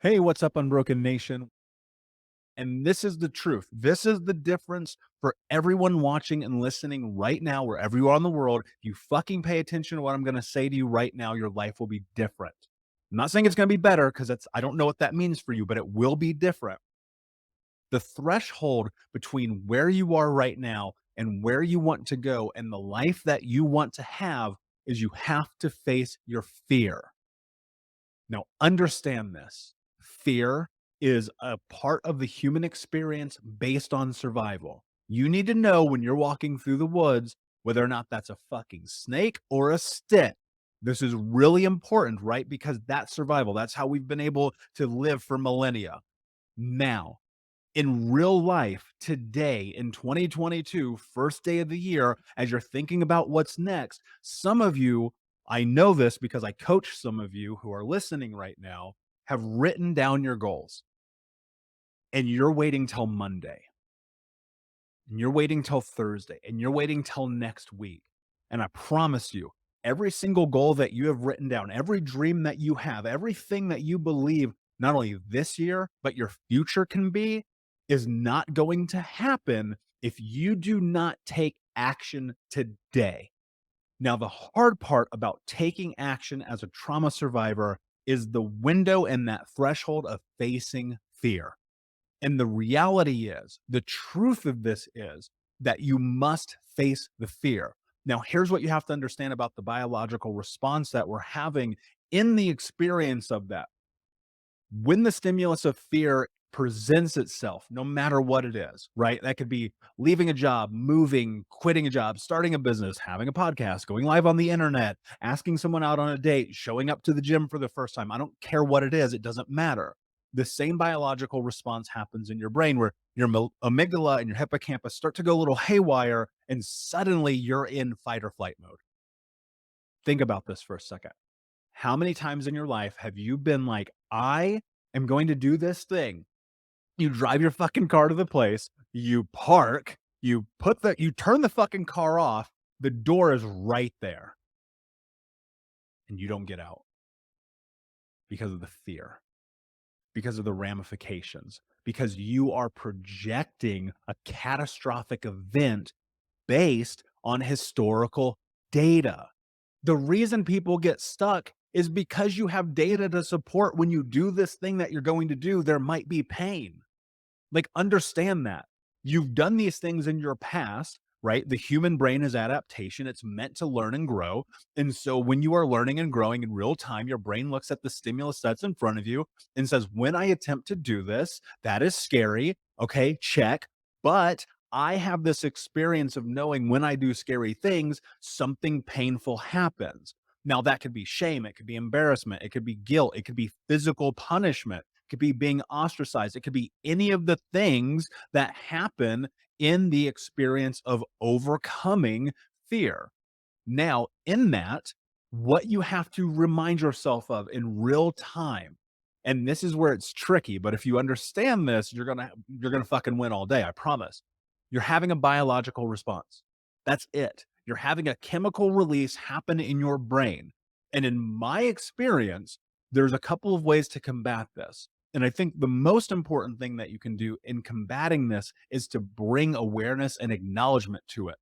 Hey, what's up, Unbroken Nation? And this is the truth. This is the difference for everyone watching and listening right now, wherever you are in the world. If you fucking pay attention to what I'm going to say to you right now, your life will be different. I'm not saying it's going to be better because I don't know what that means for you, but it will be different. The threshold between where you are right now and where you want to go and the life that you want to have is you have to face your fear. Now, understand this. Fear is a part of the human experience based on survival. You need to know when you're walking through the woods whether or not that's a fucking snake or a stick. This is really important, right? Because that's survival. That's how we've been able to live for millennia. Now, in real life, today in 2022, first day of the year, as you're thinking about what's next, some of you, I know this because I coach some of you who are listening right now, have written down your goals and you're waiting till Monday and you're waiting till Thursday and you're waiting till next week. And I promise you, every single goal that you have written down, every dream that you have, everything that you believe not only this year, but your future can be, is not going to happen if you do not take action today. Now, the hard part about taking action as a trauma survivor is the window and that threshold of facing fear. And the reality is, the truth of this is that you must face the fear. Now, here's what you have to understand about the biological response that we're having in the experience of that. When the stimulus of fear presents itself, no matter what it is, right? That could be leaving a job, moving, quitting a job, starting a business, having a podcast, going live on the internet, asking someone out on a date, showing up to the gym for the first time. I don't care what it is, it doesn't matter. The same biological response happens in your brain where your amygdala and your hippocampus start to go a little haywire, and suddenly you're in fight or flight mode. Think about this for a second. How many times in your life have you been like, I am going to do this thing? You drive your fucking car to the place, you park, you turn the fucking car off, the door is right there, and you don't get out because of the fear, because of the ramifications, because you are projecting a catastrophic event based on historical data. The reason people get stuck is because you have data to support when you do this thing that you're going to do, there might be pain. Like, understand that. You've done these things in your past, right? The human brain is adaptation. It's meant to learn and grow. And so when you are learning and growing in real time, your brain looks at the stimulus that's in front of you and says, when I attempt to do this, that is scary. Okay, check. But I have this experience of knowing when I do scary things, something painful happens. Now, that could be shame, it could be embarrassment, it could be guilt, it could be physical punishment, it could be being ostracized, it could be any of the things that happen in the experience of overcoming fear. Now, in that, what you have to remind yourself of in real time, and this is where it's tricky, but if you understand this, you're gonna fucking win all day, I promise. You're having a biological response. That's it. You're having a chemical release happen in your brain. And in my experience, there's a couple of ways to combat this. And I think the most important thing that you can do in combating this is to bring awareness and acknowledgement to it.